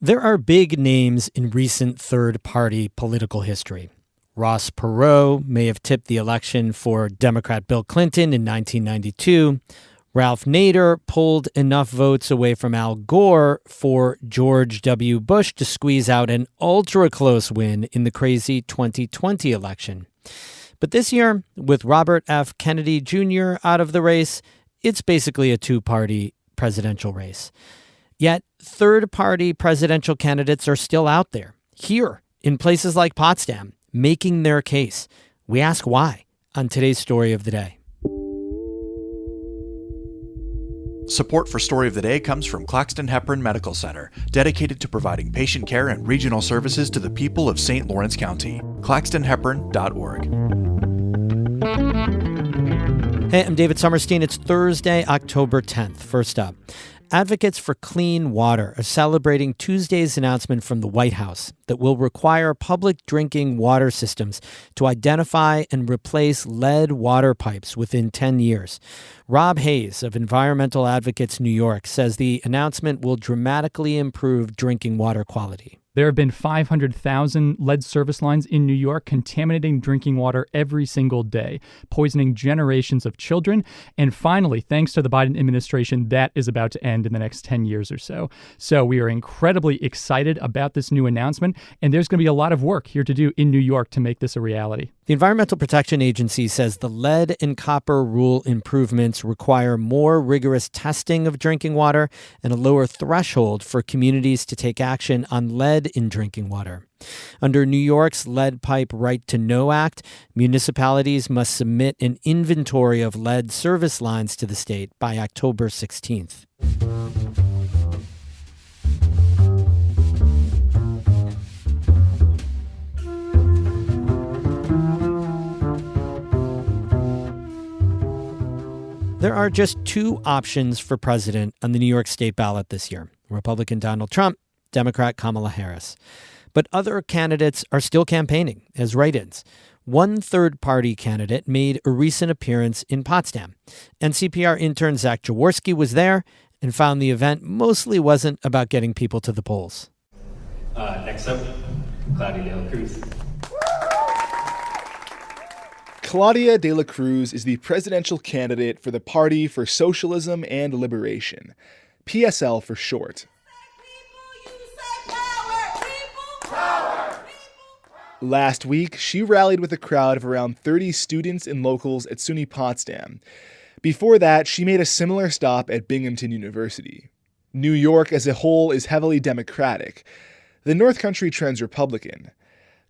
There are big names in recent third-party political history. Ross Perot may have tipped the election for Democrat Bill Clinton in 1992. Ralph Nader pulled enough votes away from Al Gore for George W. Bush to squeeze out an ultra-close win in the crazy 2020 election. But this year, with Robert F. Kennedy Jr. out of the race, it's basically a two-party presidential race. Yet, third-party presidential candidates are still out there, here, in places like Potsdam, making their case. We ask why on today's Story of the Day. Support for Story of the Day comes from Claxton Hepburn Medical Center, dedicated to providing patient care and regional services to the people of St. Lawrence County. ClaxtonHepburn.org. Hey, I'm David Sommerstein. It's Thursday, October 10th. First up, advocates for clean water are celebrating Tuesday's announcement from the White House that will require public drinking water systems to identify and replace lead water pipes within 10 years. Rob Hayes of Environmental Advocates New York says the announcement will dramatically improve drinking water quality. There have been 500,000 lead service lines in New York contaminating drinking water every single day, poisoning generations of children. And finally, thanks to the Biden administration, that is about to end in the next 10 years or so. So we are incredibly excited about this new announcement, and there's going to be a lot of work here to do in New York to make this a reality. The Environmental Protection Agency says the lead and copper rule improvements require more rigorous testing of drinking water and a lower threshold for communities to take action on lead in drinking water. Under New York's Lead Pipe Right to Know Act, municipalities must submit an inventory of lead service lines to the state by October 16th. There are just two options for president on the New York state ballot this year: Republican Donald Trump, Democrat Kamala Harris. But other candidates are still campaigning as write-ins. One third-party candidate made a recent appearance in Potsdam. NCPR intern Zach Jaworski was there and found the event mostly wasn't about getting people to the polls. Next up, Claudia de la Cruz. Claudia de la Cruz is the presidential candidate for the Party for Socialism and Liberation, PSL for short. Last week, she rallied with a crowd of around 30 students and locals at SUNY Potsdam. Before that, she made a similar stop at Binghamton University. New York as a whole is heavily Democratic. The North Country trends Republican.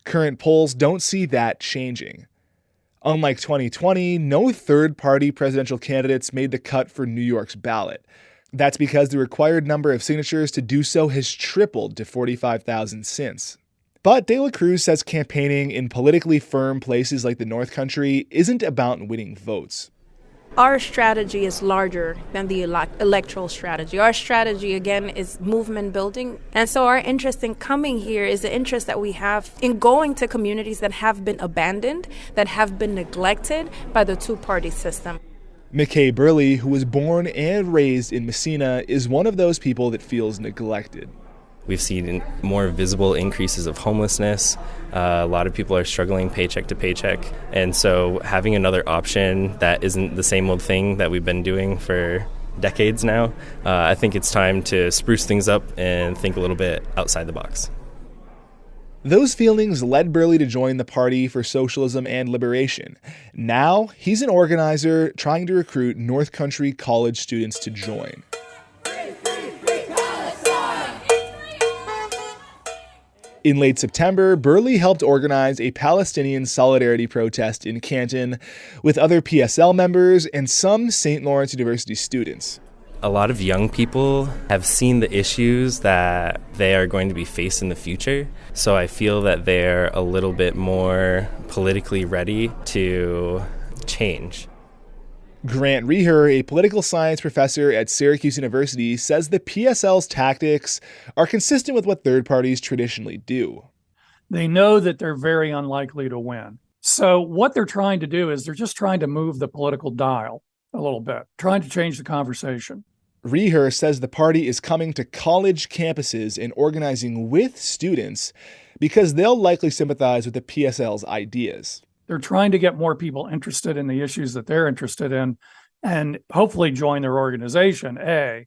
Current polls don't see that changing. Unlike 2020, no third-party presidential candidates made the cut for New York's ballot. That's because the required number of signatures to do so has tripled to 45,000 since. But de la Cruz says campaigning in politically firm places like the North Country isn't about winning votes. Our strategy is larger than the electoral strategy. Our strategy, again, is movement building. And so our interest in coming here is the interest that we have in going to communities that have been abandoned, that have been neglected by the two-party system. McKay Burley, who was born and raised in Messina, is one of those people that feels neglected. We've seen more visible increases of homelessness. A lot of people are struggling paycheck to paycheck. And so having another option that isn't the same old thing that we've been doing for decades now, I think it's time to spruce things up and think a little bit outside the box. Those feelings led Burley to join the Party for Socialism and Liberation. Now, he's an organizer trying to recruit North Country college students to join. In late September, Burley helped organize a Palestinian solidarity protest in Canton with other PSL members and some St. Lawrence University students. A lot of young people have seen the issues that they are going to be faced in the future, so I feel that they're a little bit more politically ready to change. Grant Reher, a political science professor at Syracuse University, says the PSL's tactics are consistent with what third parties traditionally do. They know that they're very unlikely to win. So what they're trying to do is they're just trying to move the political dial a little bit, trying to change the conversation. Reher says the party is coming to college campuses and organizing with students because they'll likely sympathize with the PSL's ideas. They're trying to get more people interested in the issues that they're interested in and hopefully join their organization,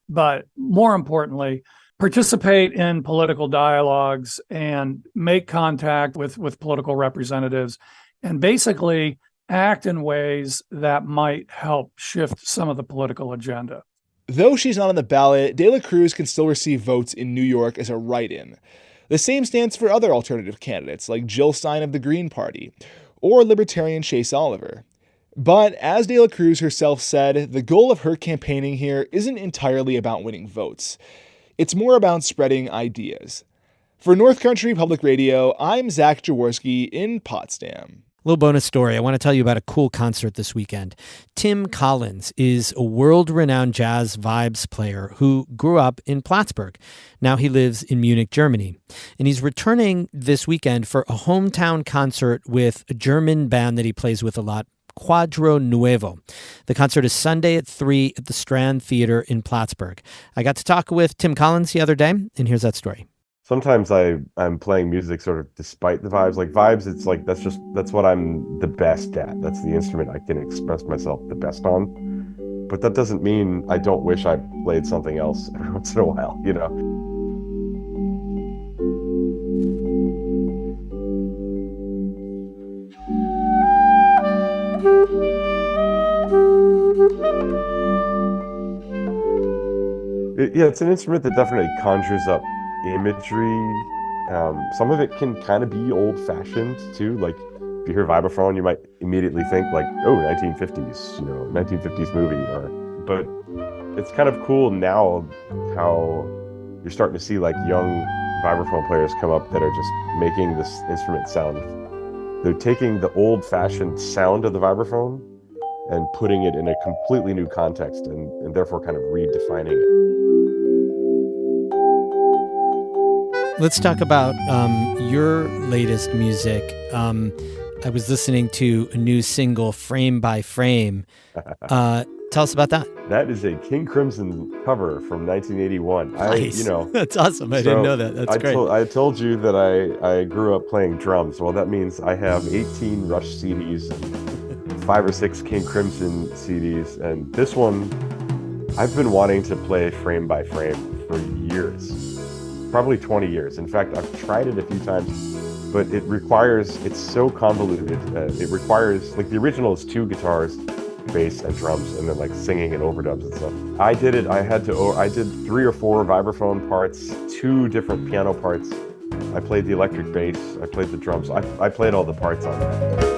but more importantly, participate in political dialogues and make contact with political representatives and basically act in ways that might help shift some of the political agenda. Though she's not on the ballot, De La Cruz can still receive votes in New York as a write-in. The same stands for other alternative candidates like Jill Stein of the Green Party or Libertarian Chase Oliver. But as De La Cruz herself said, the goal of her campaigning here isn't entirely about winning votes. It's more about spreading ideas. For North Country Public Radio, I'm Zach Jaworski in Potsdam. Little bonus story. I want to tell you about a cool concert this weekend. Tim Collins is a world-renowned jazz vibes player who grew up in Plattsburgh. Now he lives in Munich, Germany. And he's returning this weekend for a hometown concert with a German band that he plays with a lot, Quadro Nuevo. The concert is Sunday at 3 at the Strand Theater in Plattsburgh. I got to talk with Tim Collins the other day, and here's that story. Sometimes I'm playing music sort of despite the vibes. Like vibes, it's like that's what I'm the best at. That's the instrument I can express myself the best on. But that doesn't mean I don't wish I played something else every once in a while, you know. It's an instrument that definitely conjures up imagery. Some of it can kind of be old-fashioned too. Like if you hear vibraphone, you might immediately think like, oh, 1950s, 1950s movie. But it's kind of cool now how you're starting to see like young vibraphone players come up that are just making this instrument sound. They're taking the old-fashioned sound of the vibraphone and putting it in a completely new context and therefore kind of redefining it. Let's talk about your latest music. I was listening to a new single, Frame by Frame. Tell us about that. That is a King Crimson cover from 1981. Nice. That's awesome. I didn't know that. That's great. I told you that I grew up playing drums. Well, that means I have 18 Rush CDs and 5 or 6 King Crimson CDs. And this one, I've been wanting to play Frame by Frame for years. Probably 20 years. In fact, I've tried it a few times, but it's so convoluted. It requires, like the original is 2 guitars, bass and drums, and then like singing and overdubs and stuff. I did it. I did 3 or 4 vibraphone parts, 2 different piano parts. I played the electric bass. I played the drums. I played all the parts on that.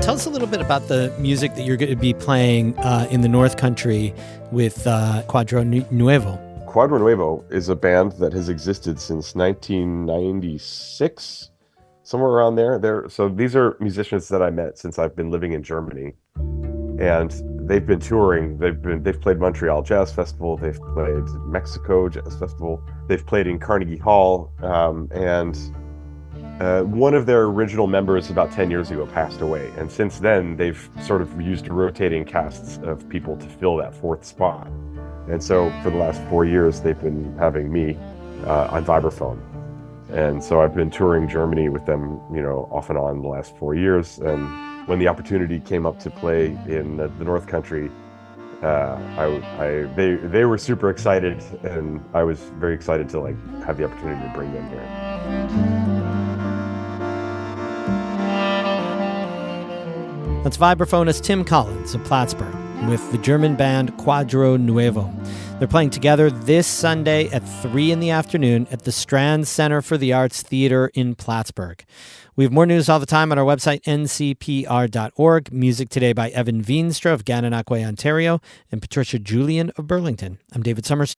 Tell us a little bit about the music that you're going to be playing in the North Country with Quadro Nuevo. Quadro Nuevo is a band that has existed since 1996, somewhere around there. So these are musicians that I met since I've been living in Germany, and they've been touring. They've played Montreal Jazz Festival. They've played Mexico Jazz Festival. They've played in Carnegie Hall, and one of their original members about 10 years ago passed away. And since then, they've sort of used rotating casts of people to fill that 4th spot. And so for the last 4 years, they've been having me on vibraphone. And so I've been touring Germany with them, off and on the last 4 years. And when the opportunity came up to play in the North Country, they were super excited, and I was very excited to have the opportunity to bring them here. That's vibraphonist Tim Collins of Plattsburgh. with the German band Quadro Nuevo. They're playing together this Sunday at 3 in the afternoon at the Strand Center for the Arts Theater in Plattsburgh. We have more news all the time on our website, ncpr.org. Music today by Evan Veenstra of Gananoque, Ontario, and Patricia Julian of Burlington. I'm David Summers.